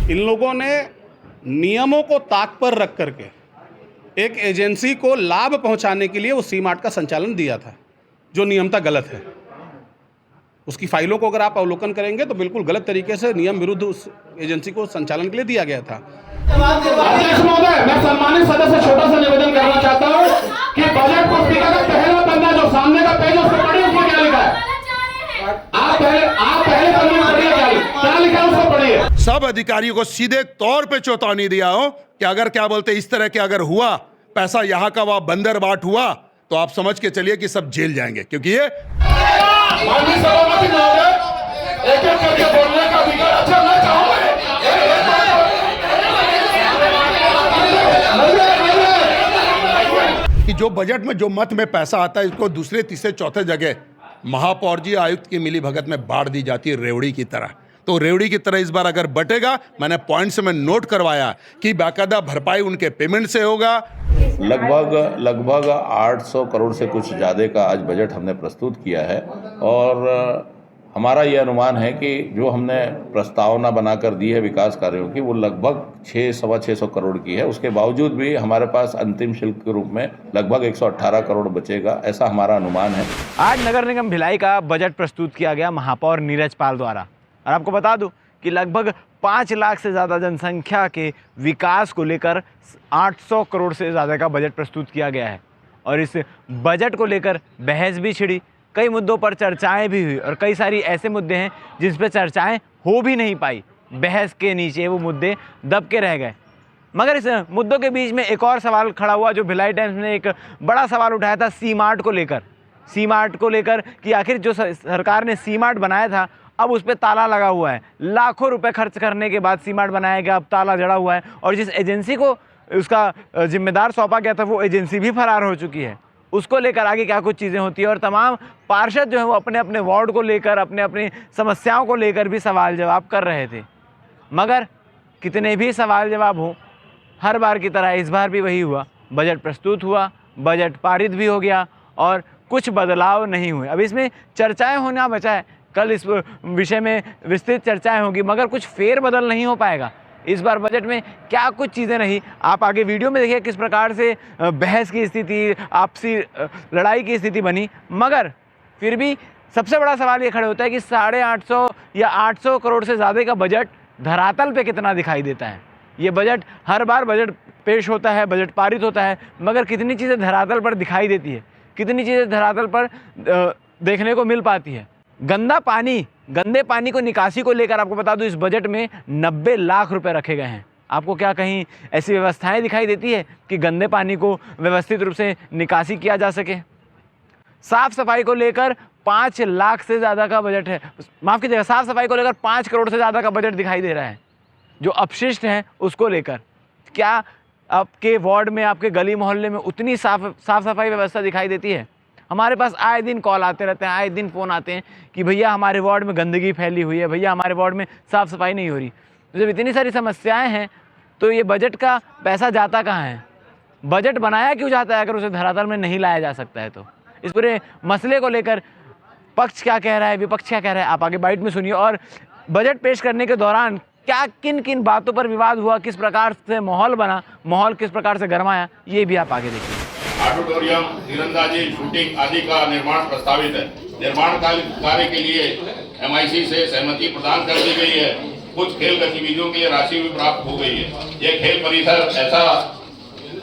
इन लोगों ने नियमों को ताक पर रख करके एक एजेंसी को लाभ पहुंचाने के लिए वो सी मार्ट का संचालन दिया था, जो नियमता गलत है। उसकी फाइलों को अगर आप अवलोकन करेंगे तो बिल्कुल गलत तरीके से नियम विरुद्ध उस एजेंसी को संचालन के लिए दिया गया था। अध्यक्ष महोदय, मैं सम्मानित सदस्य से छोटा सा निवेदन करना चाहता हूँ कि बजट पुस्तिका का पहला पन्ना जो सामने का पेज उसको पढ़िए, उसमें क्या लिखा है? आप पहले पन्ने में पढ़िए क्या लिखा है, उसको पढ़िए। सब अधिकारियों को सीधे तौर पे चेतावनी दिया हो कि अगर क्या बोलते इस तरह के अगर हुआ, पैसा यहाँ का वहां बंदर बाट हुआ, तो आप समझ के चलिए कि सब जेल जाएंगे, क्योंकि ये माननीय सभापति महोदय, एक-एक करके बोलने का अधिकार। अच्छा, मैं चाहूंगा कि जो बजट में जो मत में पैसा आता है, इसको दूसरे तीसरे चौथे जगह महापौर जी आयुक्त की मिली भगत में बांट दी जाती है रेवड़ी की तरह। तो रेवड़ी की तरह इस बार अगर बटेगा, मैंने पॉइंट्स में नोट करवाया कि बाकायदा भरपाई उनके पेमेंट से होगा। लगभग 800 करोड़ से कुछ ज़्यादा का आज बजट हमने प्रस्तुत किया है और हमारा ये अनुमान है कि जो हमने प्रस्तावना बनाकर दी है विकास कार्यों की, वो लगभग 600-625 करोड़ की है। उसके बावजूद भी हमारे पास अंतिम शुल्क के रूप में लगभग 118 करोड़ बचेगा, ऐसा हमारा अनुमान है। आज नगर निगम भिलाई का बजट प्रस्तुत किया गया महापौर नीरज पाल द्वारा, और आपको बता दूं कि लगभग 5 लाख से ज़्यादा जनसंख्या के विकास को लेकर 800 करोड़ से ज़्यादा का बजट प्रस्तुत किया गया है। और इस बजट को लेकर बहस भी छिड़ी, कई मुद्दों पर चर्चाएं भी हुई, और कई सारी ऐसे मुद्दे हैं जिस पर चर्चाएं हो भी नहीं पाई। बहस के नीचे वो मुद्दे दब के रह गए। मगर इस मुद्दों के बीच में एक और सवाल खड़ा हुआ, जो भिलाई टाइम्स ने एक बड़ा सवाल उठाया था सी मार्ट को लेकर। सी मार्ट को लेकर कि आखिर जो सरकार ने सी मार्ट बनाया था, अब उस पर ताला लगा हुआ है। लाखों रुपए खर्च करने के बाद सी मार्ट बनाया गया, अब ताला जड़ा हुआ है, और जिस एजेंसी को उसका जिम्मेदार सौंपा गया था, वो एजेंसी भी फरार हो चुकी है। उसको लेकर आगे क्या कुछ चीज़ें होती है, और तमाम पार्षद जो है वो अपने अपने वार्ड को लेकर, अपने अपनी समस्याओं को लेकर भी सवाल जवाब कर रहे थे। मगर कितने भी सवाल जवाब हों, हर बार की तरह इस बार भी वही हुआ। बजट प्रस्तुत हुआ, बजट पारित भी हो गया, और कुछ बदलाव नहीं हुए। अब इसमें चर्चाएं होना बचा है, कल इस विषय में विस्तृत चर्चाएं होंगी, मगर कुछ फेरबदल नहीं हो पाएगा। इस बार बजट में क्या कुछ चीज़ें रही, आप आगे वीडियो में देखिए किस प्रकार से बहस की स्थिति, आपसी लड़ाई की स्थिति बनी। मगर फिर भी सबसे बड़ा सवाल ये खड़े होता है कि 850 या 800 करोड़ से ज़्यादा का बजट धरातल पे कितना दिखाई देता है। ये बजट, हर बार बजट पेश होता है, बजट पारित होता है, मगर कितनी चीज़ें धरातल पर दिखाई देती है, कितनी चीज़ें धरातल पर देखने को मिल पाती है। गंदे पानी को निकासी को लेकर आपको बता दूं, इस बजट में 90 लाख रुपए रखे गए हैं। आपको क्या कहीं ऐसी व्यवस्थाएं दिखाई देती है कि गंदे पानी को व्यवस्थित रूप से निकासी किया जा सके? साफ सफाई को लेकर 5 लाख से ज़्यादा का बजट है, माफ़ कीजिएगा, साफ सफाई को लेकर 5 करोड़ से ज़्यादा का बजट दिखाई दे रहा है। जो अपशिष्ट हैं उसको लेकर क्या आपके वार्ड में, आपके गली मोहल्ले में उतनी साफ सफाई व्यवस्था दिखाई देती है? हमारे पास आए दिन कॉल आते रहते हैं, आए दिन फ़ोन आते हैं कि भैया हमारे वार्ड में गंदगी फैली हुई है, भैया हमारे वार्ड में साफ़ सफाई नहीं हो रही। तो जब इतनी सारी समस्याएं हैं, तो ये बजट का पैसा जाता कहाँ है? बजट बनाया क्यों जाता है अगर उसे धरातल में नहीं लाया जा सकता है? तो इस पूरे मसले को लेकर पक्ष क्या कह रहा है, विपक्ष क्या कह रहा है, आप आगे बाइट में सुनिए। और बजट पेश करने के दौरान क्या किन किन बातों पर विवाद हुआ, किस प्रकार से माहौल बना, माहौल किस प्रकार से गरमाया, ये भी आप आगे देखिए। ऑडिटोरियम, तीरंदाजी, शूटिंग आदि का निर्माण प्रस्तावित है। निर्माण कार्य के लिए MIC से सहमति प्रदान कर दी गई है। कुछ खेल गतिविधियों के लिए राशि भी प्राप्त हो गई है। ये खेल परिसर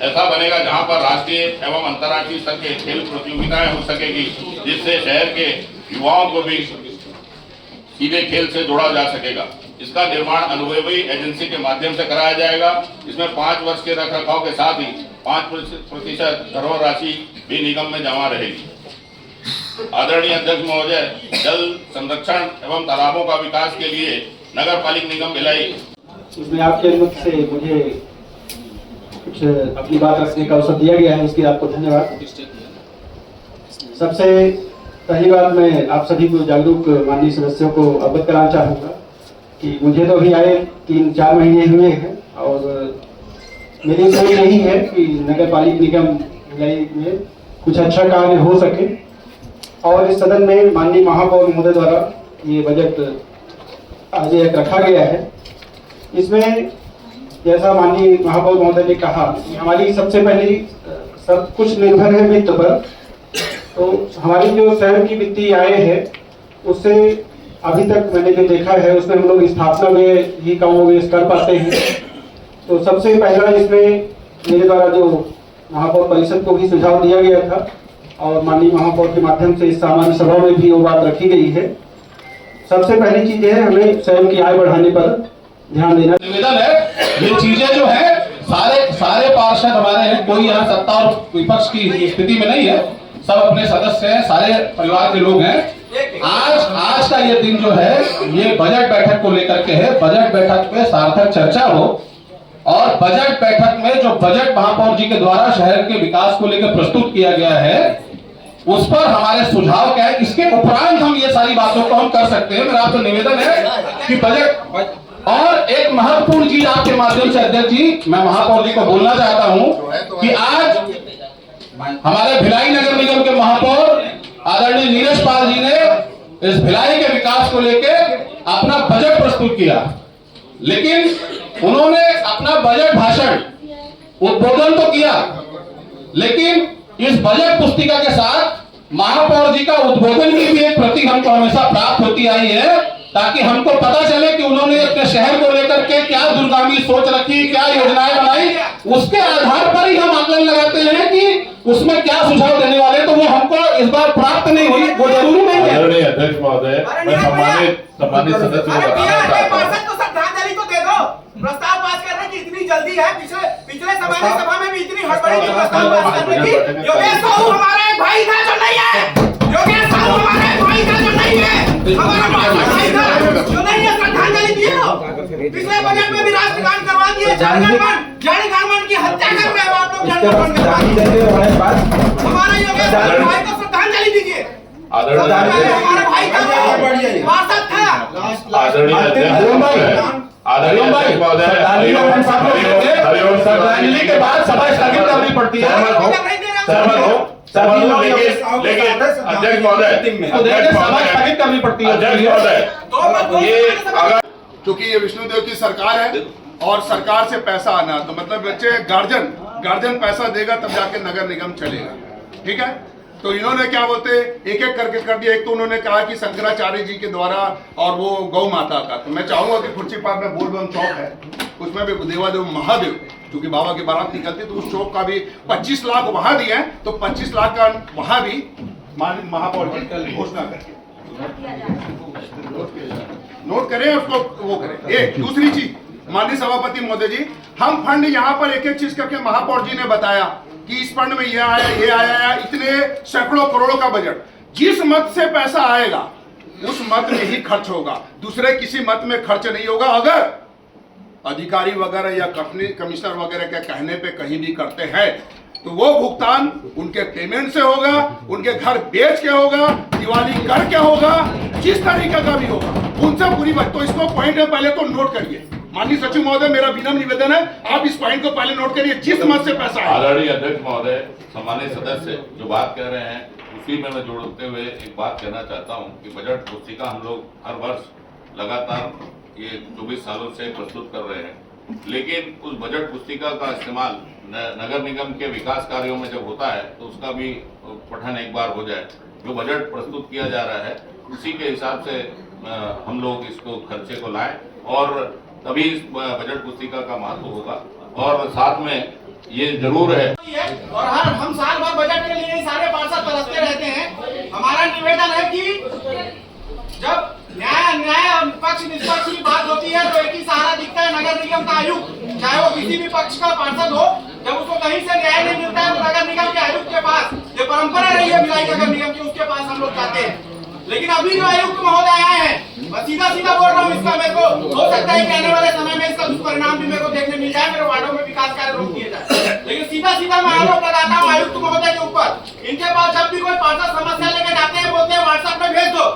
ऐसा बनेगा जहां पर राष्ट्रीय एवं अंतर्राष्ट्रीय स्तर के खेल प्रतियोगिताएं हो सकेगी, जिससे शहर के युवाओं को भी सीधे खेल से जोड़ा जा सकेगा। इसका निर्माण अनुभवी एजेंसी के माध्यम से कराया जाएगा। इसमें 5 वर्ष के रखरखाव के साथ ही 5% धरोहर राशि भी निगम में जमा रहेगी। आदरणीय अध्यक्ष महोदय, जल संरक्षण एवं तालाबों का विकास के लिए नगर पालिक निगम भिलाई, इसमें आपके अनुमति से मुझे कुछ अपनी बात रखने का अवसर दिया गया है, उसके आपको धन्यवाद। सबसे पहली बात, मैं आप सभी को जागरूक माननीय सदस्यों को अवगत कराना चाहूँगा कि मुझे तो अभी आए 3-4 महीने हुए हैं, और मेरी सोच यही है कि नगर पालिक निगम भिलाई में कुछ अच्छा कार्य हो सके, और इस सदन में माननीय महापौर महोदय द्वारा ये बजट आज एक रखा गया है। इसमें जैसा माननीय महापौर महोदय ने कहा, हमारी सबसे पहली सब कुछ निर्भर है वित्त पर। तो हमारी जो शहर की वित्तीय आय है उससे अभी तक मैंने जो देखा है उसमें हम लोग स्थापना में ही कमोवेश कर पाते हैं। तो सबसे पहला इसमें मेरे द्वारा जो महापौर परिषद को भी सुझाव दिया गया था और माननीय महापौर के माध्यम से इस सामान्य सभा में भी वो बात रखी गई है। सबसे पहली चीज है हमें स्वयं की आय बढ़ाने पर ध्यान देना। निवेदन है, ये चीजें जो है सारे पार्षद हमारे हैं, कोई यहाँ सत्ता और विपक्ष की स्थिति में नहीं है, सब अपने सदस्य हैं, सारे परिवार के लोग हैं। आज का ये दिन जो है ये बजट बैठक को लेकर के है। बजट बैठक में सार्थक चर्चा हो और बजट बैठक में जो बजट महापौर जी के द्वारा शहर के विकास को लेकर प्रस्तुत किया गया है उस पर हमारे सुझाव क्या है, इसके उपरांत हम ये सारी बातों को हम कर सकते हैं। मेरा आपसे निवेदन है कि बजट और एक महत्वपूर्ण चीज आपके माध्यम से अध्यक्ष जी मैं महापौर जी को बोलना चाहता हूं कि आज हमारे भिलाई नगर निगम के महापौर आदरणीय नीरज पाल जी ने इस भिलाई के विकास को लेकर अपना बजट प्रस्तुत किया, लेकिन उन्होंने अपना बजट भाषण उद्बोधन तो किया, लेकिन इस बजट पुस्तिका के साथ महापौर जी का उद्बोधन की भी एक प्रति हमको हमेशा प्राप्त होती आई है, ताकि हमको पता चले कि उन्होंने अपने शहर को लेकर के क्या दूरगामी सोच रखी, क्या योजनाएं बनाई, उसके आधार पर ही हम आकलन लगाते हैं कि उसमें क्या सुझाव देने वाले। तो वो हमको इस बार प्राप्त नहीं हुई, वो जरूरी नहीं है। आदरणीय अध्यक्ष महोदय, मैं सम्मानित सदस्य को बताना चाहता हूं, श्रद्धांजलि तो दे दो। प्रस्ताव पास करने की इतनी जल्दी है, पिछले सामान्य सभा में भी इतनी हड़बड़ी की प्रस्ताव पास करने की। योगेश साहू हमारे भाई था जो नहीं है, योगेश साहू हमारे भाई था जो नहीं है, हमारा भाई था जो नहीं है। श्रद्धांजलि दिए, पिछले बजट में भी राष्ट्रगान करवा दिए, जानगणमन की हत्या कर रहे हो आप लोग। जानगणमन करवा हमारा योगेश साहू भाई को श्रद्धांजलि दीजिए। हमारे भाई का पार्षद था श्रद्धांजलि के बाद सभा स्थगित करनी पड़ती है। लेकिन अध्यक्ष महोदय सभा स्थगित करनी पड़ती है। अध्यक्ष महोदय, ये क्योंकि ये विष्णुदेव की सरकार है और सरकार से पैसा आना, तो मतलब बच्चे गार्जियन पैसा देगा तब जाके नगर निगम चलेगा, ठीक है। तो इन्होंने क्या बोलते एक एक करके कर दिया। एक तो उन्होंने कहा कि शंकराचार्य जी के द्वारा और वो गौ माता का, तो मैं चाहूंगा कि खुर्ची पार्क में बोलबम चौक है, उसमें भी देवादेव महादेव क्योंकि बाबा की बारात निकलती, तो उस चौक का भी 25 लाख वहां दिए हैं, तो 25 लाख का वहां भी महापौर जी कल घोषणा करके नोट करें, उसको वो करें। एक दूसरी चीज माननीय सभापति महोदय जी, हम फंड यहाँ पर एक एक चीज करके महापौर जी ने बताया कि इस फंड में ये आया, इतने सैकड़ों करोड़ों का बजट। जिस मत से पैसा आएगा उस मत में ही खर्च होगा, दूसरे किसी मत में खर्च नहीं होगा। अगर अधिकारी वगैरह या कमिश्नर वगैरह के कहने पे कहीं भी करते हैं तो वो भुगतान उनके पेमेंट से होगा, उनके घर बेच के होगा, दिवाली करके होगा, जिस तरीके का भी होगा उनसे पूरी बात। तो इसको पॉइंट में पहले तो नोट करिए। माननीय सचिव महोदय, मेरा विनम्र निवेदन है, आप इस पॉइंट को पहले नोट करिए, जिस मत से पैसा है। आदरणीय अध्यक्ष महोदय, सम्मानित सदस्य जो बात कह रहे हैं उसी में मैं जोड़ते हुए एक बात कहना चाहता हूं कि बजट पुस्तिका हम लोग हर वर्ष लगातार ये 24 सालों से प्रस्तुत कर रहे हैं, लेकिन उस बजट पुस्तिका का इस्तेमाल नगर निगम के विकास कार्यों में जब होता है तो उसका भी पठन एक बार हो जाए। जो बजट प्रस्तुत किया जा रहा है उसी के हिसाब से हम लोग इसको खर्चे को लाएं और तभी इस बजट पुस्तिका का महत्व होगा। और साथ में ये जरूर है और हम साल भर बजट के लिए सारे पार्षद तरसते रहते हैं। हमारा निवेदन है कि जब न्याय और पक्ष निष्पक्ष की बात होती है तो एक ही सहारा दिखता है, नगर निगम का आयुक्त, चाहे वो किसी भी पक्ष का पार्षद हो। जब उसको कहीं से न्याय नहीं मिलता है तो नगर निगम के आयुक्त के पास, ये परंपरा रही है भिलाई नगर निगम की, उसके पास हम लोग जाते हैं। लेकिन अभी जो आयुक्त महोदय आए हैं, मैं सीधा बोल रहा हूँ, इसका मेरे को हो सकता है कि आने वाले समय में इसका दुष्परिणाम भी मेरे को देखने मिल जाए, मेरे वार्डों में विकास कार्य रोक दिए जाए। लेकिन सीधा मैं आरोप लगाता हूँ आयुक्त महोदय के ऊपर। इनके पास जब भी कोई पार्षद समस्या लेकर जाते हैं, बोलते हैं व्हाट्सएप में भेज दो,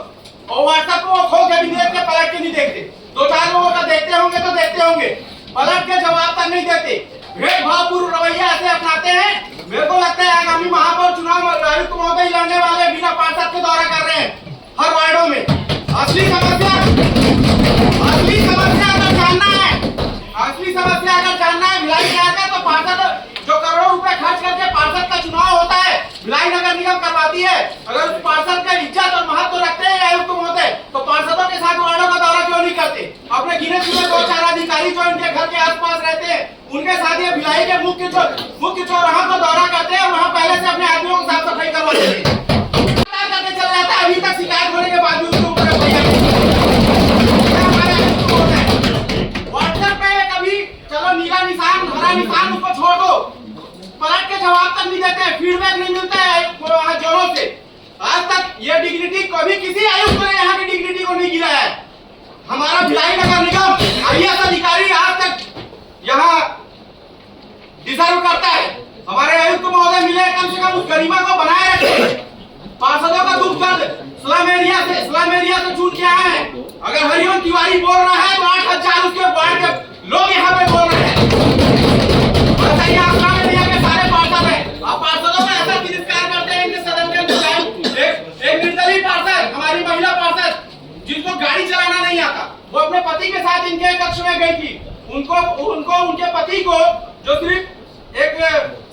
और व्हाट्सएप को खोल के भी देखते, पलट के नहीं देखते। 2-4 लोगों का देखते होंगे तो देखते होंगे, पलट के जवाब तक नहीं देते, भेदभावपूर्ण रवैया ऐसे अपनाते हैं। मेरे को लगता है आगामी महापौर चुनाव आयुक्त महोदय लड़ने वाले बिना पार्षद के द्वारा कर रहे हैं हर वार्डों में। असली समस्या भिलाई नगर निगम करवाती है। अगर उस पार्षद का इज्जत और महत्व रखते हैं आयुक्त महोदय तो पार्षदों के साथ वार्डों का दौरा क्यों नहीं करते? अपने गिने चुने 2-4 अधिकारी जो इनके घर के आसपास रहते हैं उनके साथ ये भिलाई के मुख्य चौराहा का दौरा करते हैं, वहाँ पहले से अपने आदमियों को साफ सफाई करवाते हैं। करके चल जाता है, अभी तक शिकायत होने के बावजूद व्हाट्सएप पे कभी चलो नीला निशान हरा निशान उसको छोड़ दो, पलट के जवाब तक नहीं देते हैं, फीडबैक नहीं मिलता है वहाँ जोरों से। आज तक ये डिग्निटी कभी किसी आयुक्त ने यहाँ की डिग्निटी को नहीं गिरा है। हमारा भिलाई नगर निगम आईएएस अधिकारी आज तक यहाँ डिजर्व करता है। हमारे आयुक्त महोदय मिले कम से कम उस गरिमा को बनाए रखे। पार्षदों का दुख दर्द स्लम एरिया से छूट के आए हैं। अगर हरिओम तिवारी बोल रहा है तो 8000 उसके वार्ड के लोग यहाँ पे बोल रहे हैं। स्लम एरिया के सारे पार्षद हैं, आप पार्षदों का ऐसा तिरस्कार करते हैं इनके सदन के अंदर। एक निर्दलीय पार्षद, हमारी महिला पार्षद जिनको गाड़ी चलाना नहीं आता, वो अपने पति के साथ इनके कक्ष में गई थी। उनको उनके पति को जो सिर्फ एक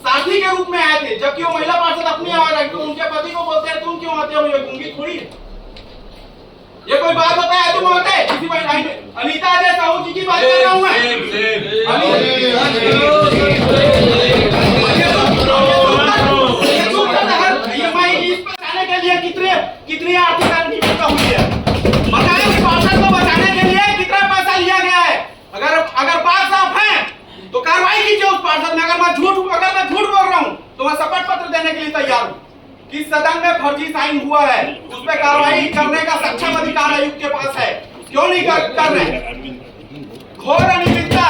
साथी के रूप में आए थे, जबकि वो महिला पार्षद अपनी आवाज रखी, तो उनके पति को बोलते हैं तुम क्यों आते हो, ये गूंगी थोड़ी है। ये कोई बात होता है? तुम होते किसी अनीता अजय साहू जी की बात कर रहा हूं मैं। के लिए कितनी आर्थिक अनियमितता हुई है, बताएं इस पार्षद को बचाने के लिए कितना पैसा लिया गया है। अगर बात साफ है तो कार्रवाई कीजिए उस पार्षद में। अगर मैं झूठ बोल रहा हूं तो मैं शपथ पत्र देने के लिए तैयार हूं कि सदन में फर्जी साइन हुआ है, उस पर कार्रवाई करने का सक्षम अधिकार आयुक्त के पास है। क्यों नहीं कर रहे? घोर अनियमितता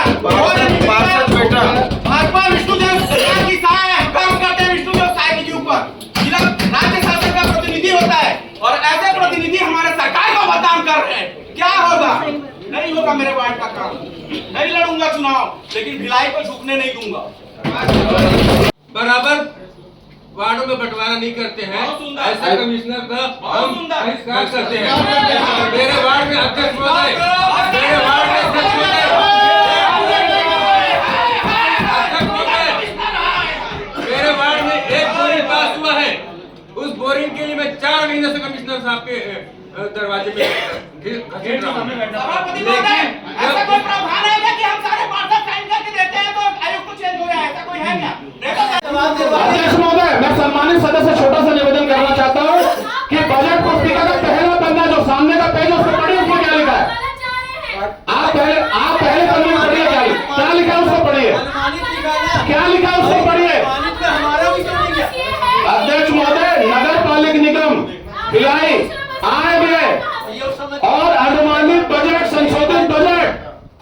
भाजपा विष्णुदेव सरकार की सहाय है, गर्व करते हैं विष्णुदेव साय के ऊपर। जिला राज्य शासन का प्रतिनिधि होता है और ऐसे प्रतिनिधि हमारे सरकार को बदनाम कर रहे हैं। क्या होगा? नहीं होगा मेरे वार्ड का काम। नहीं लड़ूंगा चुनाव, लेकिन भिलाई को झुकने नहीं दूंगा। बराबर वार्डों में बंटवारा नहीं करते हैं, ऐसा कमिश्नर का हम बहिष्कार करते हैं। मेरे वार्ड में अध्यक्ष महोदय, मेरे वार्ड में एक बोरिंग पास हुआ है। उस बोरिंग के लिए मैं 4 महीने से कमिश्नर साहब के दरवाजे में घसीट रहा हूं। ऐसा कोई प्रावधान है कि हम सारे पार्षद साइन करके देते हैं तो आयुक्त चेंज हो गया? ऐसा कोई है क्या? अध्यक्ष महोदय, मैं सम्मानित सदस्य से छोटा सा निवेदन करना चाहता हूँ कि बजट पुस्तिका का पहला पन्ना जो सामने का पेज उसको पढ़िए, उसमें क्या लिखा है? आप पहले पन्ने में पढ़िए क्या लिखा है उसको पढ़िए। क्या लिखा है उसको पढ़िए। अध्यक्ष महोदय, नगर पालिक निगम भिलाई आय व्यय और अनुमानित बजट संशोधित बजट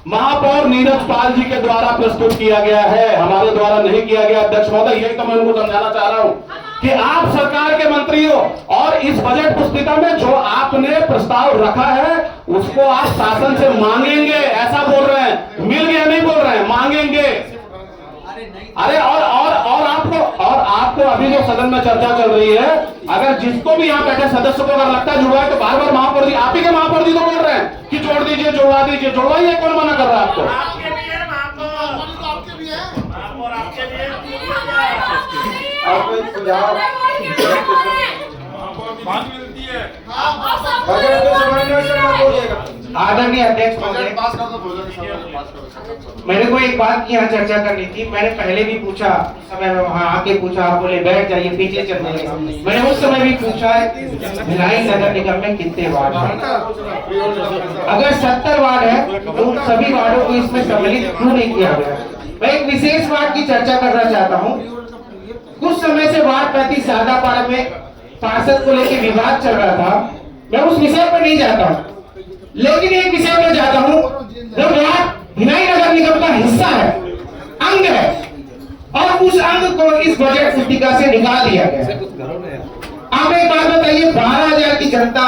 महापौर नीरज पाल जी के द्वारा प्रस्तुत किया गया है, हमारे द्वारा नहीं किया गया। अध्यक्ष महोदय, यही तो मैं उनको समझाना चाह रहा हूं कि आप सरकार के मंत्री हो और इस बजट पुस्तिका में जो आपने प्रस्ताव रखा है उसको आप शासन से मांगेंगे, ऐसा बोल रहे हैं। मिल गया नहीं बोल रहे हैं, मांगेंगे। अरे और आपको अभी जो सदन में चर्चा चल रही है, अगर जिसको भी यहाँ बैठे सदस्य को अगर लगता है जुड़वा है तो बार बार महापौर जी, आप ही के महापौर जी तो बोल रहे हैं कि जोड़ दीजिए, जुड़वा दीजिए। जुड़वाइए, कौन मना कर रहा है आपको? आदरणीय अध्यक्ष महोदय, मेरे को एक बात की यहाँ चर्चा करनी थी। मैंने पहले भी पूछा, समय में वहाँ आके पूछा, आप बोले बैठ जाइए पीछे चल जाइए। मैंने उस समय भी पूछा भिलाई नगर निगम में कितने वार्ड हैं? अगर 70 वार्ड है तो उन सभी वार्डों को इसमें सम्मिलित क्यों नहीं किया गया? मैं एक विशेष वार्ड की चर्चा करना चाहता हूँ। कुछ समय से वार्ड प्रति सादापाड़ा में पार्षद को लेकर विवाद चल रहा था। मैं उस विषय पर नहीं जाता हूँ, लेकिन एक विषय पर जाता हूँ जो वार्ड भिलाई नगर निगम का हिस्सा है, अंग है, और उस अंग को इस बजट पुस्तिका से निकाल दिया गया। आप एक बात बताइए, 12,000 की जनता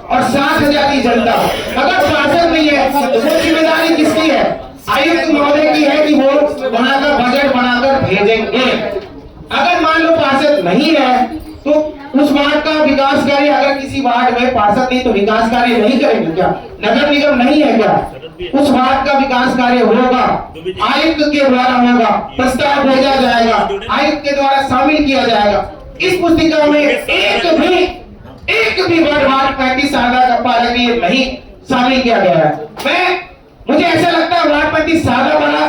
और 60,000 की जनता, अगर पार्षद नहीं है तो जिम्मेदारी किसकी है? आयुक्त महोदय की है कि वो बनाकर बजट बनाकर भेजेंगे। अगर मान लो पार्षद नहीं है तो उस वार्ड का विकास कार्य, अगर किसी वार्ड में पार्षद नहीं तो विकास कार्य नहीं करेंगे क्या? नगर निगम नहीं है क्या? उस वार्ड का विकास कार्य होगा, आयुक्त के द्वारा होगा, प्रस्ताव भेजा जाएगा, आयुक्त के द्वारा शामिल किया जाएगा। इस पुस्तिका में एक भी वर्ड वार्ड 35 सादा का पालन ये नहीं शामिल किया गया है। मुझे ऐसा लगता है वार्ड 35 सादा वाला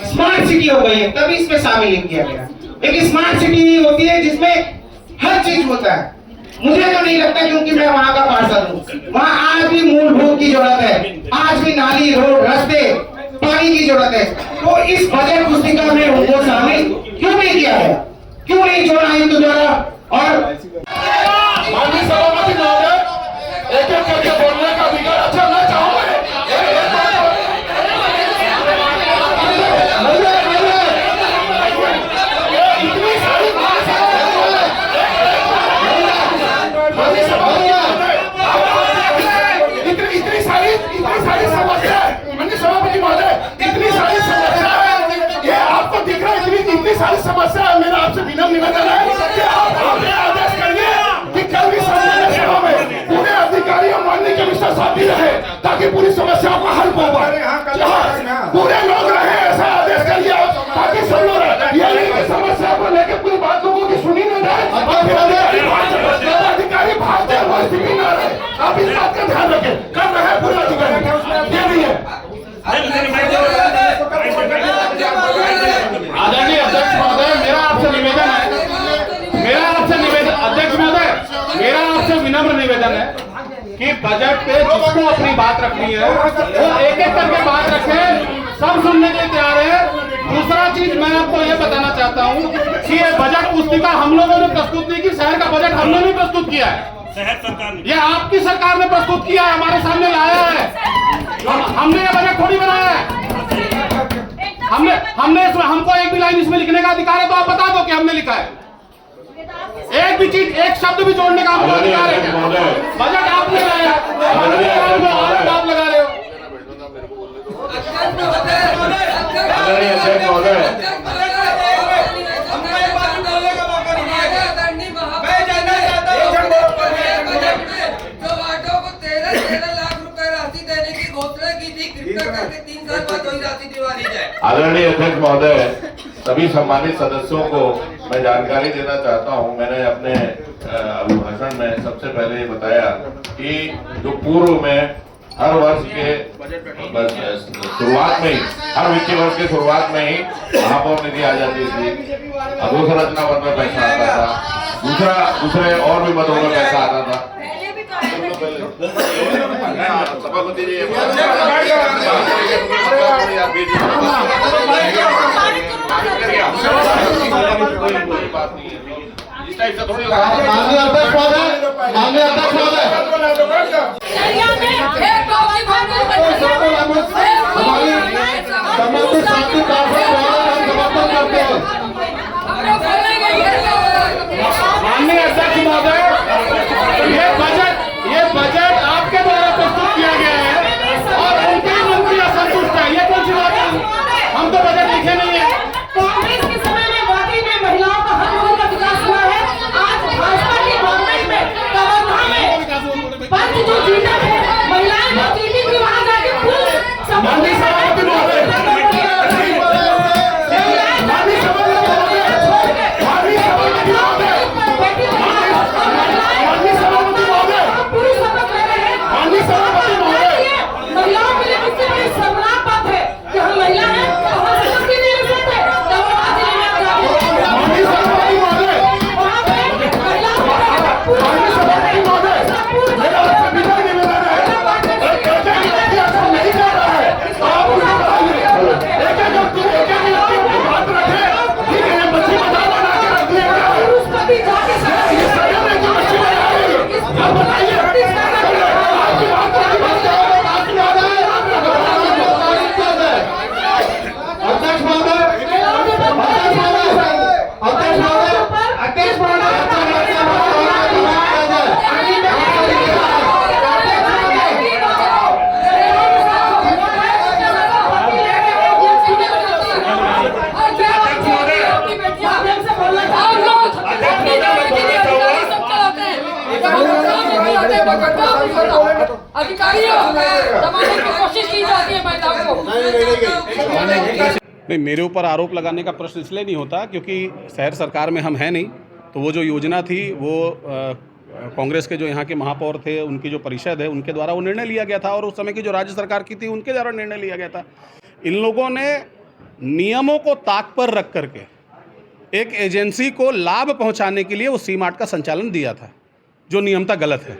स्मार्ट सिटी हो गई है, तभी इसमें शामिल किया गया। एक स्मार्ट सिटी होती है जिसमें हर चीज होता है। मुझे तो नहीं लगता, क्योंकि मैं वहां का पार्षद हूँ। वहां आज भी मूलभूत की जरूरत है, आज भी नाली, रोड, रास्ते, पानी की जरूरत है। तो इस बजट पुस्तिका में उनको शामिल क्यों नहीं किया गया, क्यों नहीं जोड़ा आयुक्त द्वारा? और माननीय सभापति महोदय, एक एक करके बोलने का अधिकार। अच्छा, मैं चाहूंगा इतनी सारी समस्या है माननीय सभापति महोदय, इतनी सारी समस्या है, ये आपको दिख रहा है, इतनी सारी समस्या है। मेरा आपसे विनम्र निवेदन है कि आप आदेश करिए कि कल भी सामान्य सभा में पूरे अधिकारी और माननीय कमिश्नर साथ ही रहे, ताकि पूरी समस्याओं का हल हो पाए। पूरे लोग रहे, ऐसा आदेश करिए आप, ताकि सब लोग रहे। ये नहीं कि समस्या को लेकर पूरी बात लोगों की सुनी नहीं जाए, अधिकारी भागते हुए स्थिति न रहे। आप इस बात का ध्यान रखें, कर रहे हैं पूरे अधिकारी, ये नहीं है। आदरणीय अध्यक्ष महोदय, मेरा आपसे निवेदन है, अध्यक्ष महोदय, मेरा आपसे विनम्र निवेदन है कि बजट पे जिसको अपनी बात रखनी है वो एक एक करके बात रखे, सब सुनने के लिए तैयार है। दूसरा चीज मैं आपको ये बताना चाहता हूँ कि ये बजट पुस्तिका हम लोगों ने प्रस्तुत नहीं की, शहर का बजट हमने नहीं प्रस्तुत किया है, शहर सरकार ने, ये आपकी सरकार ने प्रस्तुत किया है, हमारे सामने लाया है। हमने ये बजट थोड़ी बनाया है, हमने इसमें, हमको एक भी लाइन इसमें लिखने का अधिकार है तो आप बता दो कि हमने लिखा है। एक भी चीज, एक शब्द भी जोड़ने का हमको अधिकार है। बजट आपने लाया, आप लगा रहे हो। आदरणीय अध्यक्ष महोदय, सभी सम्मानित सदस्यों को मैं जानकारी देना चाहता हूं। मैंने अपने अभिभाषण में सबसे पहले ये बताया कि जो पूर्व में हर वर्ष के शुरुआत में ही, हर वित्तीय वर्ष के शुरुआत में ही महापौर निधि आ जाती थी, अधोसंरचना मद में पैसा आता था, दूसरे और भी मदों में पैसा आता था। सभापति जी, माननीय अध्यक्ष महोदय, माननीय अध्यक्ष महोदय, ये बजट आपके द्वारा प्रस्तुत किया गया है और उनके मंत्री असंतुष्ट है, ये कौन सी बात है? हम तो बजट लिखे नहीं है। कांग्रेस के समय में वाकई में महिलाओं का हर वर्ग का विकास हुआ है। आज भाजपा की गवर्नमेंट में कवर्धा में पंच जो जीता है, महिलाएं जो जीती थी, वहां जाके महिलाओं के लिए कितनी बड़ी सम्मान बात है कि हम महिला हैं, तो हम सबकी नहीं ले सकते। अधिकारियों दबाने की कोशिश की जाती है महिलाओं को। नहीं, मेरे ऊपर आरोप लगाने का प्रश्न इसलिए नहीं होता क्योंकि शहर सरकार में हम हैं नहीं, तो वो जो योजना थी वो कांग्रेस के जो यहाँ के महापौर थे, उनकी जो परिषद है, उनके द्वारा वो निर्णय लिया गया था, और उस समय की जो राज्य सरकार की थी उनके द्वारा निर्णय लिया गया था। इन लोगों ने नियमों को ताक पर रख करके एक एजेंसी को लाभ पहुंचाने के लिए वो सी मार्ट का संचालन दिया था, जो नियमता गलत है।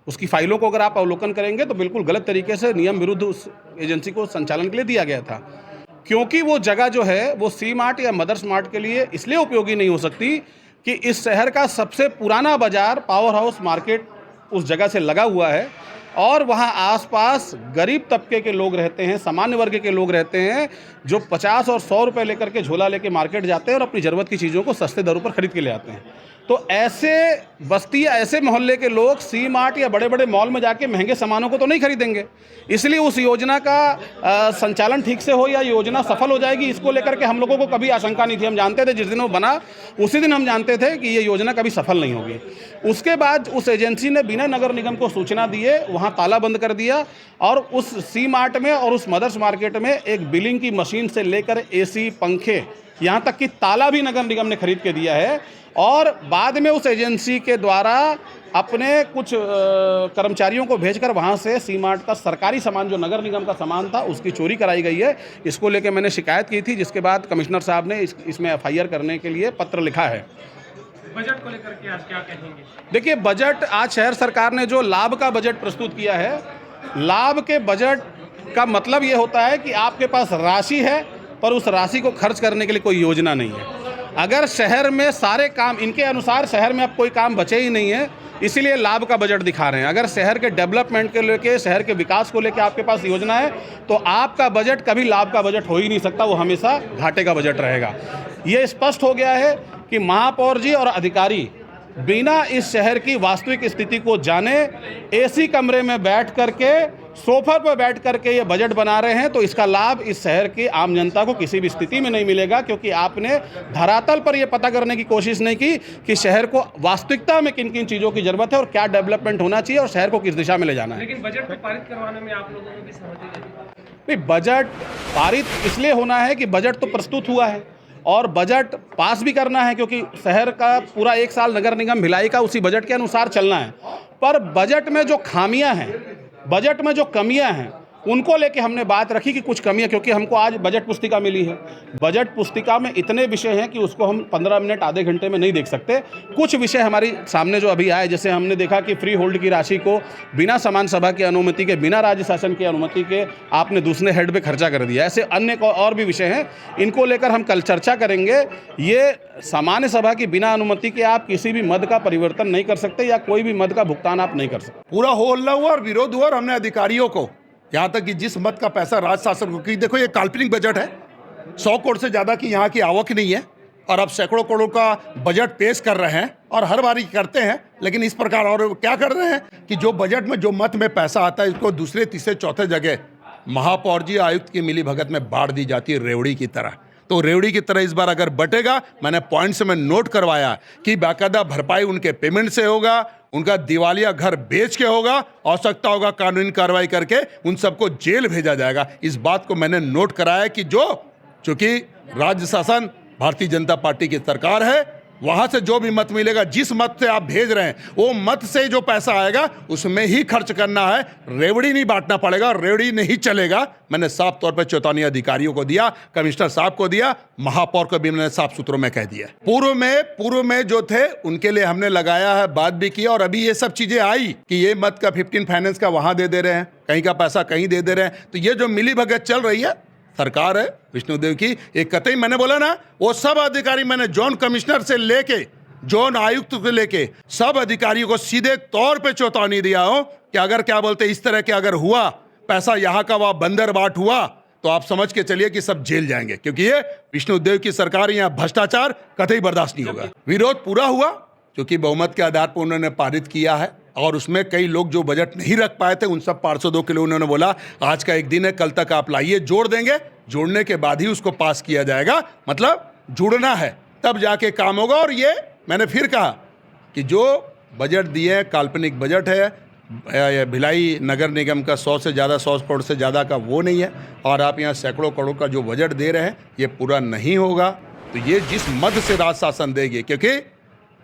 उसकी फाइलों को अगर आप अवलोकन करेंगे तो बिल्कुल गलत तरीके से नियम विरुद्ध उस एजेंसी को संचालन के लिए दिया गया था, क्योंकि वो जगह जो है वो सी मार्ट या मदर्स मार्ट के लिए इसलिए उपयोगी नहीं हो सकती कि इस शहर का सबसे पुराना बाजार पावर हाउस मार्केट उस जगह से लगा हुआ है, और वहाँ आसपास गरीब तबके के लोग रहते हैं, सामान्य वर्ग के लोग रहते हैं, जो 50 और 100 रुपये लेकर के झोला लेके मार्केट जाते हैं और अपनी ज़रूरत की चीज़ों को सस्ते दरों पर खरीद के ले आते हैं। तो ऐसे बस्ती या ऐसे मोहल्ले के लोग सी मार्ट या बड़े बड़े मॉल में जाके महंगे सामानों को तो नहीं खरीदेंगे। इसलिए उस योजना का संचालन ठीक से हो या योजना सफल हो जाएगी, इसको लेकर के हम लोगों को कभी आशंका नहीं थी। हम जानते थे जिस दिन वो बना उसी दिन हम जानते थे कि ये योजना कभी सफल नहीं होगी। उसके बाद उस एजेंसी ने बिना नगर निगम को सूचना दिए वहाँ ताला बंद कर दिया, और उस सी मार्ट में और उस मदर्स मार्केट में एक बिलिंग की मशीन से लेकर एसी, पंखे, यहाँ तक कि ताला भी नगर निगम ने खरीद के दिया है। और बाद में उस एजेंसी के द्वारा अपने कुछ कर्मचारियों को भेजकर वहाँ से सी मार्ट का सरकारी सामान, जो नगर निगम का सामान था, उसकी चोरी कराई गई है। इसको लेकर मैंने शिकायत की थी, जिसके बाद कमिश्नर साहब ने इसमें FIR करने के लिए पत्र लिखा है। बजट को लेकर के आज क्या कहेंगे? देखिए, बजट आज शहर सरकार ने जो लाभ का बजट प्रस्तुत किया है, लाभ के बजट का मतलब ये होता है कि आपके पास राशि है पर उस राशि को खर्च करने के लिए कोई योजना नहीं है। अगर शहर में सारे काम, इनके अनुसार शहर में अब कोई काम बचे ही नहीं है, इसीलिए लाभ का बजट दिखा रहे हैं। अगर शहर के डेवलपमेंट के लेके, शहर के विकास को लेके आपके पास योजना है तो आपका बजट कभी लाभ का बजट हो ही नहीं सकता, वो हमेशा घाटे का बजट रहेगा। ये स्पष्ट हो गया है कि महापौर जी और अधिकारी बिना इस शहर की वास्तविक स्थिति को जाने एसी कमरे में बैठ करके, सोफा पर बैठ करके ये बजट बना रहे हैं। तो इसका लाभ इस शहर की आम जनता को किसी भी स्थिति में नहीं मिलेगा, क्योंकि आपने धरातल पर ये पता करने की कोशिश नहीं की कि शहर को वास्तविकता में किन किन चीज़ों की ज़रूरत है और क्या डेवलपमेंट होना चाहिए और शहर को किस दिशा में ले जाना है। लेकिन बजट को पारित करवाने में आप लोगों की सहमति नहीं? बजट पारित इसलिए होना है कि बजट तो प्रस्तुत हुआ है और बजट पास भी करना है, क्योंकि शहर का पूरा 1 साल नगर निगम भिलाई का उसी बजट के अनुसार चलना है। पर बजट में जो खामियां हैं, बजट में जो कमियां हैं, उनको लेके हमने बात रखी कि कुछ कमियां, क्योंकि हमको आज बजट पुस्तिका मिली है। बजट पुस्तिका में इतने विषय हैं कि उसको हम 15 मिनट आधे घंटे में नहीं देख सकते। कुछ विषय हमारी सामने जो अभी आए, जैसे हमने देखा कि फ्री होल्ड की राशि को बिना समान सभा की अनुमति के, बिना राज्य शासन की अनुमति के आपने दूसरे हेड पे खर्चा कर दिया। ऐसे अन्य और भी विषय हैं, इनको लेकर हम कल चर्चा करेंगे। ये सामान्य सभा की बिना अनुमति के आप किसी भी मद का परिवर्तन नहीं कर सकते या कोई भी मद का भुगतान आप नहीं कर सकते। पूरा हो हल्ला हुआ और विरोध हुआ, और हमने अधिकारियों को, यहाँ तक कि जिस मत का पैसा राज्य शासन को, कि देखो ये काल्पनिक बजट है, 100 करोड़ से ज़्यादा की यहाँ की आवक नहीं है, और अब सैकड़ों करोड़ का बजट पेश कर रहे हैं और हर बारी करते हैं। लेकिन इस प्रकार और क्या कर रहे हैं कि जो बजट में जो मत में पैसा आता है, इसको दूसरे, तीसरे, चौथे जगह महापौर जी, आयुक्त की मिली भगत में बांट दी जाती है, रेवड़ी की तरह। तो रेवड़ी की तरह इस बार अगर बटेगा, मैंने पॉइंट से मैं नोट करवाया कि बाकायदा भरपाई उनके पेमेंट से होगा, उनका दिवालिया घर बेच के होगा, आवश्यकता होगा कानूनी कार्रवाई करके उन सबको जेल भेजा जाएगा। इस बात को मैंने नोट कराया कि चूंकि राज्य शासन भारतीय जनता पार्टी की सरकार है, वहां से जो भी मत मिलेगा, जिस मत से आप भेज रहे हैं, वो मत से जो पैसा आएगा उसमें ही खर्च करना है, रेवड़ी नहीं बांटना पड़ेगा, रेवड़ी नहीं चलेगा। मैंने साफ तौर पर चेतावनी अधिकारियों को दिया, कमिश्नर साहब को दिया, महापौर को भी मैंने साफ सूत्रों में कह दिया। पूर्व में जो थे उनके लिए हमने लगाया है, बात भी की, और अभी ये सब चीजें आई कि ये मत का 15 फाइनेंस का वहां दे रहे हैं, कहीं का पैसा कहीं दे रहे हैं। तो ये जो मिली भगत चल रही है, सरकार है विष्णुदेव की, एक कतई मैंने बोला ना, वो सब अधिकारी, मैंने जोन कमिश्नर से लेके जोन आयुक्त को लेके सब अधिकारियों को सीधे तौर पे चेतावनी दिया हो कि अगर क्या बोलते इस तरह के अगर हुआ, पैसा यहाँ का वहाँ बंदर बाट हुआ, तो आप समझ के चलिए कि सब जेल जाएंगे, क्योंकि ये विष्णुदेव की सरकार, यहाँ भ्रष्टाचार कतई बर्दाश्त नहीं होगा। विरोध पूरा हुआ क्योंकि बहुमत के आधार पर उन्होंने पारित किया है, और उसमें कई लोग जो बजट नहीं रख पाए थे उन सब पार्षदों के लिए उन्होंने बोला आज का एक दिन है, कल तक आप लाइए, जोड़ देंगे, जोड़ने के बाद ही उसको पास किया जाएगा। मतलब जुड़ना है तब जाके काम होगा। और ये मैंने फिर कहा कि जो बजट दिए काल्पनिक बजट है, भिलाई नगर निगम का 100 करोड़ से ज़्यादा का वो नहीं है, और आप यहाँ सैकड़ों करोड़ का जो बजट दे रहे हैं ये पूरा नहीं होगा। तो ये जिस मद से राज शासन देगी, क्योंकि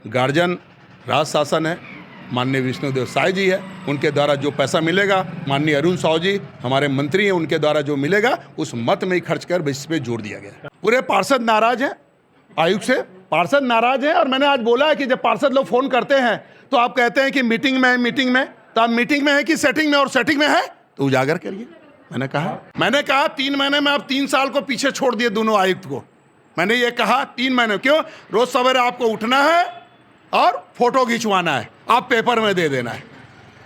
गार्जियन राज शासन है, माननीय विष्णुदेव साय जी है, उनके द्वारा जो पैसा मिलेगा, माननीय अरुण साहू जी हमारे मंत्री हैं, उनके द्वारा जो मिलेगा उस मत में ही खर्च कर इस पे जोड़ दिया गया। पूरे पार्षद नाराज हैं आयुक्त से, पार्षद नाराज हैं। और मैंने आज बोला है कि जब पार्षद लोग फोन करते हैं तो आप कहते हैं कि मीटिंग में है, मीटिंग में, तो आप मीटिंग में है कि सेटिंग में, और सेटिंग में है तो उजागर करिए। मैंने कहा 3 महीने में आप 3 साल को पीछे छोड़ दिए दोनों आयुक्त को। मैंने ये कहा 3 महीने, क्यों? रोज सवेरे आपको उठना है और फोटो खिंचवाना है, आप पेपर में दे देना है,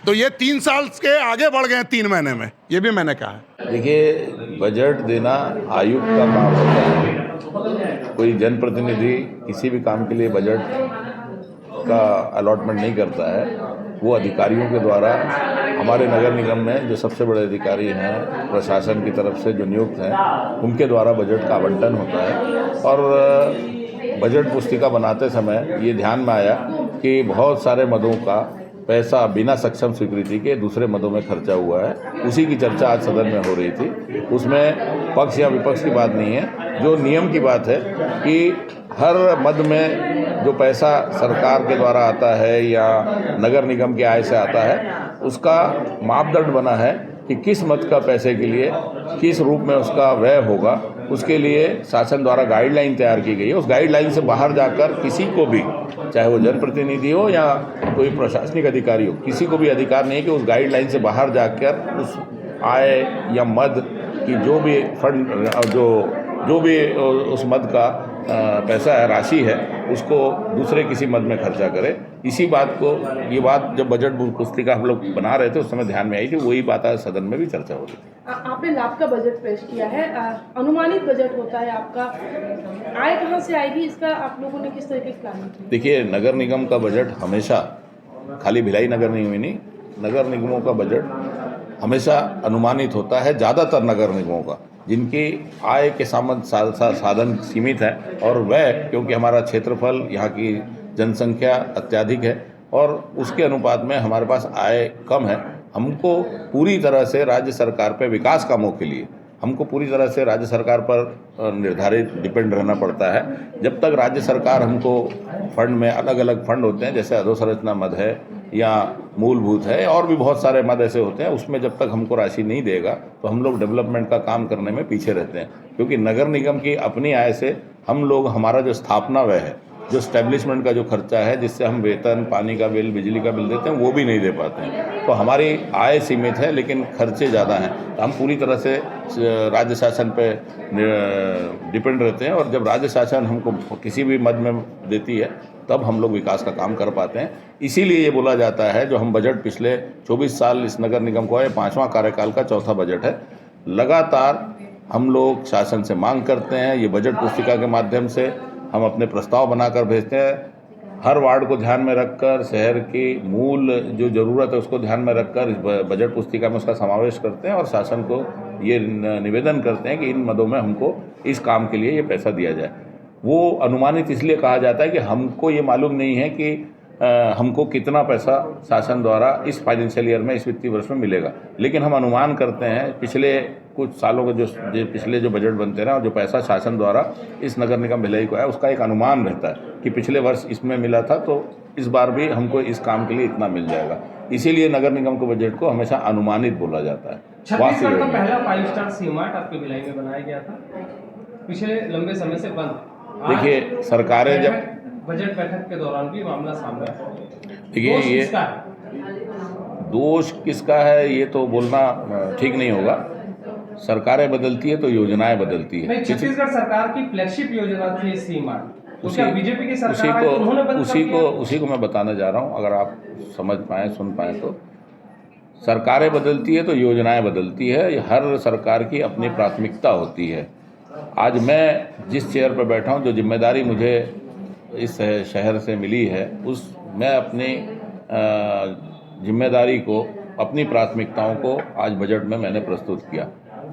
तो ये 3 साल के आगे बढ़ गए 3 महीने में, ये भी मैंने कहा। देखिए, बजट देना आयुक्त का काम होता है। कोई जनप्रतिनिधि किसी भी काम के लिए बजट का अलॉटमेंट नहीं करता है, वो अधिकारियों के द्वारा, हमारे नगर निगम में जो सबसे बड़े अधिकारी हैं प्रशासन की तरफ से जो नियुक्त हैं, उनके द्वारा बजट का आवंटन होता है। और बजट पुस्तिका बनाते समय ये ध्यान में आया कि बहुत सारे मदों का पैसा बिना सक्षम स्वीकृति के दूसरे मदों में खर्चा हुआ है। उसी की चर्चा आज सदन में हो रही थी। उसमें पक्ष या विपक्ष की बात नहीं है, जो नियम की बात है कि हर मद में जो पैसा सरकार के द्वारा आता है या नगर निगम की आय से आता है, उसका मापदंड बना है कि किस मद का पैसे के लिए किस रूप में उसका व्यय होगा। उसके लिए शासन द्वारा गाइडलाइन तैयार की गई है। उस गाइडलाइन से बाहर जाकर किसी को भी, चाहे वो जनप्रतिनिधि हो या कोई प्रशासनिक अधिकारी हो, किसी को भी अधिकार नहीं है कि उस गाइडलाइन से बाहर जाकर उस आय या मद की जो भी फंड, जो भी उस मद का पैसा है, राशि है, उसको दूसरे किसी मद में खर्चा करे। इसी बात को, ये बात जब बजट पुस्तिका हम लोग बना रहे थे उस समय ध्यान में आई थी, वही बात आज सदन में भी चर्चा हो रही थी। आपने लाभ का बजट पेश किया है, अनुमानित बजट होता है आपका, आय कहाँ से आएगी, इसका आप लोगों ने किस तरीके से प्लानिंग की? देखिए, नगर निगम का बजट हमेशा, खाली भिलाई नगर निगम ही नहीं, नगर निगमों का बजट हमेशा अनुमानित होता है। ज़्यादातर नगर निगमों का, जिनकी आय के साधन सीमित है, और वह, क्योंकि हमारा क्षेत्रफल, यहाँ की जनसंख्या अत्यधिक है और उसके अनुपात में हमारे पास आय कम है, हमको पूरी तरह से राज्य सरकार पे विकास कामों के लिए हमको पूरी तरह से राज्य सरकार पर निर्धारित डिपेंड रहना पड़ता है। जब तक राज्य सरकार हमको फंड में, अलग अलग फंड होते हैं, जैसे अधोसंरचना मद है या मूलभूत है, और भी बहुत सारे मद ऐसे होते हैं, उसमें जब तक हमको राशि नहीं देगा तो हम लोग डेवलपमेंट का काम करने में पीछे रहते हैं। क्योंकि नगर निगम की अपनी आय से हम लोग, हमारा जो स्थापना व्यय है, जो स्टैब्लिशमेंट का जो खर्चा है, जिससे हम वेतन, पानी का बिल, बिजली का बिल देते हैं, वो भी नहीं दे पाते हैं। तो हमारी आय सीमित है लेकिन खर्चे ज़्यादा हैं, तो हम पूरी तरह से राज्य शासन पे डिपेंड रहते हैं। और जब राज्य शासन हमको किसी भी मद में देती है तब हम लोग विकास का काम कर पाते हैं। इसीलिए ये बोला जाता है, जो हम बजट पिछले 24 साल इस नगर निगम को है, 5वां कार्यकाल का 4था बजट है, लगातार हम लोग शासन से मांग करते हैं। ये बजट पुस्तिका के माध्यम से हम अपने प्रस्ताव बनाकर भेजते हैं। हर वार्ड को ध्यान में रखकर, शहर की मूल जो ज़रूरत है उसको ध्यान में रखकर इस बजट पुस्तिका में उसका समावेश करते हैं और शासन को ये निवेदन करते हैं कि इन मदों में हमको इस काम के लिए ये पैसा दिया जाए। वो अनुमानित इसलिए कहा जाता है कि हमको ये मालूम नहीं है कि हमको कितना पैसा शासन द्वारा इस फाइनेंशियल ईयर में, इस वित्तीय वर्ष में मिलेगा, लेकिन हम अनुमान करते हैं पिछले कुछ सालों के जो पिछले जो बजट बनते हैं ना, जो पैसा शासन द्वारा इस नगर निगम भिलाई को है, उसका एक अनुमान रहता है कि पिछले वर्ष इसमें मिला था तो इस बार भी हमको इस काम के लिए इतना मिल जाएगा। इसीलिए नगर निगम के बजट को हमेशा अनुमानित बोला जाता है। छत्तीसगढ़ का पहला 5 स्टार सी-मार्ट आपके भिलाई में बनाया गया था, पिछले लंबे समय से बंद। देखिए, सरकारें जब बजट बैठक के दौरान भी मामला सामने आया। देखिए, ये दोष किसका है ये तो बोलना ठीक नहीं होगा। सरकारें बदलती है तो योजनाएं बदलती है। छत्तीसगढ़ सरकार की फ्लैगशिप योजना थी सी-मार्ट, उसका बीजेपी की सरकार उसी को मैं बताने जा रहा हूँ। अगर आप समझ पाएँ, सुन पाएँ तो सरकारें बदलती है तो योजनाएं बदलती है। हर सरकार की अपनी प्राथमिकता होती है। आज मैं जिस चेयर पर बैठा हूँ, जो जिम्मेदारी मुझे इस शहर से मिली है, मैं अपनी जिम्मेदारी को, अपनी प्राथमिकताओं को आज बजट में मैंने प्रस्तुत किया।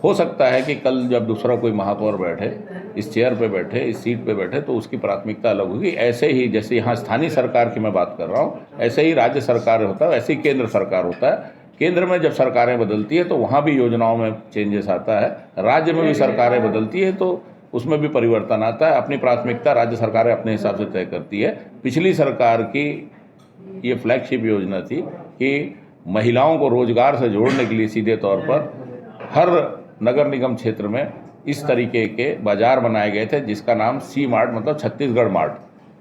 हो सकता है कि कल जब दूसरा कोई महापौर बैठे, इस चेयर पे बैठे, इस सीट पे बैठे, तो उसकी प्राथमिकता अलग होगी। ऐसे ही जैसे यहाँ स्थानीय सरकार की मैं बात कर रहा हूँ, ऐसे ही राज्य सरकार होता है, वैसे ही केंद्र सरकार होता है। केंद्र में जब सरकारें बदलती है तो वहाँ भी योजनाओं में चेंजेस आता है। राज्य में भी सरकारें बदलती है तो उसमें भी परिवर्तन आता है। अपनी प्राथमिकता राज्य सरकारें अपने हिसाब से तय करती है। पिछली सरकार की ये फ्लैगशिप योजना थी कि महिलाओं को रोजगार से जोड़ने के लिए सीधे तौर पर हर नगर निगम क्षेत्र में इस तरीके के बाज़ार बनाए गए थे, जिसका नाम सी मार्ट मतलब छत्तीसगढ़ मार्ट,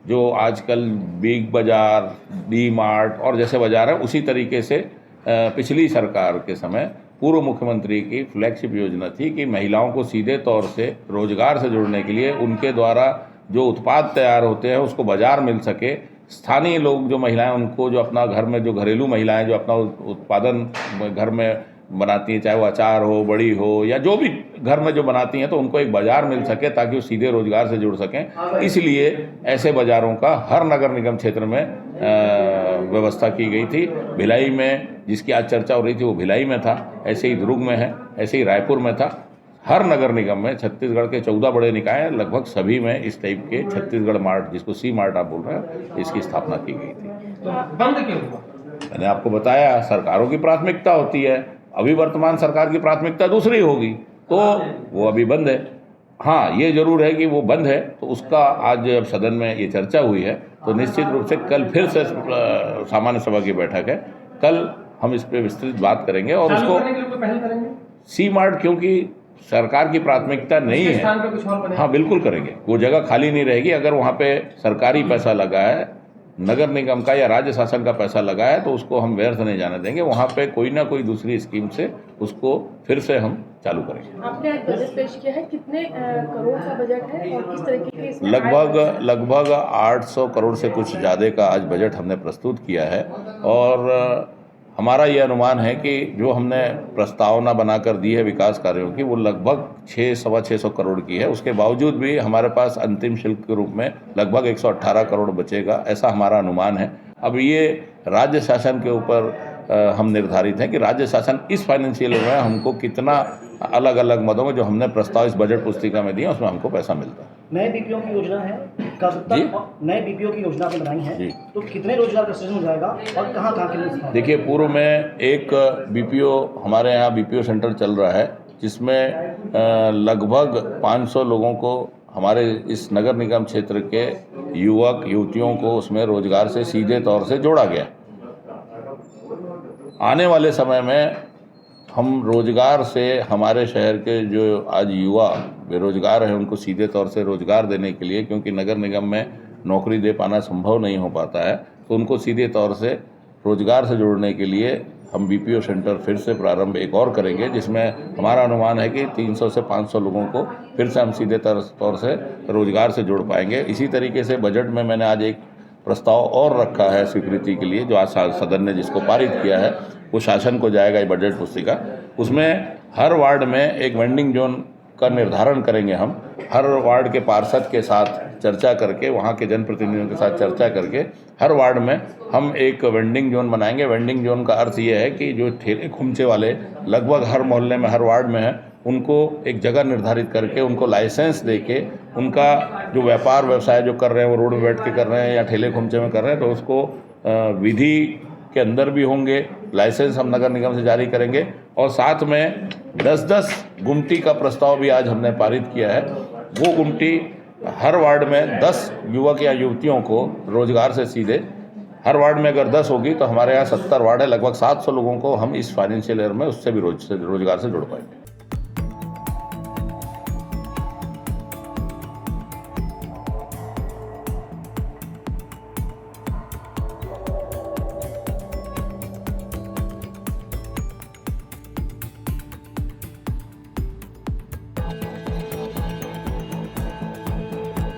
जो आजकल बिग बाज़ार, डी मार्ट और जैसे बाज़ार है, उसी तरीके से पिछली सरकार के समय पूर्व मुख्यमंत्री की फ्लैगशिप योजना थी कि महिलाओं को सीधे तौर से रोजगार से जोड़ने के लिए उनके द्वारा जो उत्पाद तैयार होते हैं उसको बाज़ार मिल सके। स्थानीय लोग जो महिलाएं, उनको जो अपना घर में जो घरेलू महिलाएं जो अपना उत्पादन घर में बनाती हैं, चाहे वो अचार हो, बड़ी हो या जो भी घर में जो बनाती हैं, तो उनको एक बाज़ार मिल सके ताकि वो सीधे रोजगार से जुड़ सकें। इसलिए ऐसे बाज़ारों का हर नगर निगम क्षेत्र में व्यवस्था की गई थी। भिलाई में जिसकी आज चर्चा हो रही थी वो भिलाई में था, ऐसे ही दुर्ग में है, ऐसे ही रायपुर में था। हर नगर निगम में छत्तीसगढ़ के 14 बड़े निकाय हैं, लगभग सभी में इस टाइप के छत्तीसगढ़ मार्ट, जिसको सी मार्ट आप बोल रहे हैं, इसकी स्थापना की गई थी। तो बंद क्यों हुआ? मैंने आपको बताया, सरकारों की प्राथमिकता होती है। अभी वर्तमान सरकार की प्राथमिकता दूसरी होगी तो वो अभी बंद है। हाँ, ये जरूर है कि वो बंद है, तो उसका आज जब सदन में ये चर्चा हुई है तो निश्चित रूप से कल फिर से सामान्य सभा की बैठक है, कल हम इस पर विस्तृत बात करेंगे और उसको पहल करेंगे सी मार्ट, क्योंकि सरकार की प्राथमिकता नहीं है। हाँ, बिल्कुल करेंगे। वो जगह खाली नहीं रहेगी। अगर वहाँ पे सरकारी पैसा लगा है, नगर निगम का या राज्य शासन का पैसा लगा है, तो उसको हम व्यर्थ नहीं जाने देंगे। वहाँ पे कोई ना कोई दूसरी स्कीम से उसको फिर से हम चालू करेंगे। आपने आज बजट पेश किया है, कितने करोड़ का बजट है और किस तरीके के इसमें लगभग 800 करोड़ से कुछ ज़्यादा का आज बजट हमने प्रस्तुत किया है और हमारा ये अनुमान है कि जो हमने प्रस्तावना बनाकर दी है विकास कार्यों की, वो लगभग 600-625 करोड़ की है। उसके बावजूद भी हमारे पास अंतिम शुल्क के रूप में लगभग 118 करोड़ बचेगा, ऐसा हमारा अनुमान है। अब ये राज्य शासन के ऊपर हम निर्धारित हैं कि राज्य शासन इस फाइनेंशियल ईयर में हमको कितना अलग अलग मदों में जो हमने प्रस्ताव इस बजट पुस्तिका में दिया उसमें हमको पैसा मिलता है। नए बीपीओ की योजना है, कब तक नए बीपीओ की योजना आपने बनाई है, तो कितने रोजगार का सृजन हो जाएगा और कहाँ के लिए? देखिए, पूर्व में एक बीपीओ हमारे यहाँ बीपीओ सेंटर चल रहा है, जिसमें लगभग 500 लोगों को हमारे इस नगर निगम क्षेत्र के युवक युवतियों को उसमें रोजगार से सीधे तौर से जोड़ा गया। आने वाले समय में हम रोजगार से हमारे शहर के जो आज युवा बेरोजगार हैं उनको सीधे तौर से रोजगार देने के लिए, क्योंकि नगर निगम में नौकरी दे पाना संभव नहीं हो पाता है, तो उनको सीधे तौर से रोजगार से जोड़ने के लिए हम बीपीओ सेंटर फिर से प्रारंभ एक और करेंगे, जिसमें हमारा अनुमान है कि 300 से 500 लोगों को फिर से हम सीधे तौर से रोजगार से जोड़ पाएंगे। इसी तरीके से बजट में मैंने आज एक प्रस्ताव और रखा है स्वीकृति के लिए, जो आज सदन ने जिसको पारित किया है वो शासन को जाएगा ये बजट पुस्तिका। उसमें हर वार्ड में एक वेंडिंग जोन का निर्धारण करेंगे हम, हर वार्ड के पार्षद के साथ चर्चा करके, वहाँ के जनप्रतिनिधियों के साथ चर्चा करके हर वार्ड में हम एक वेंडिंग जोन बनाएंगे। वेंडिंग जोन का अर्थ ये है कि जो ठेले खुमचे वाले लगभग हर मोहल्ले में, हर वार्ड में हैं, उनको एक जगह निर्धारित करके उनको लाइसेंस देके उनका जो व्यापार व्यवसाय जो कर रहे हैं वो रोड में बैठ के कर रहे हैं या ठेले खुमचे में कर रहे हैं, तो उसको विधि के अंदर भी होंगे, लाइसेंस हम नगर निगम से जारी करेंगे। और साथ में 10-10 गुमटी का प्रस्ताव भी आज हमने पारित किया है। वो गुमटी हर वार्ड में 10 युवक या युवतियों को रोजगार से सीधे, हर वार्ड में अगर 10 होगी तो हमारे यहाँ 70 वार्ड है, लगभग 700 लोगों को हम इस फाइनेंशियल ईयर में उससे भी रोजगार से जोड़ पाएंगे।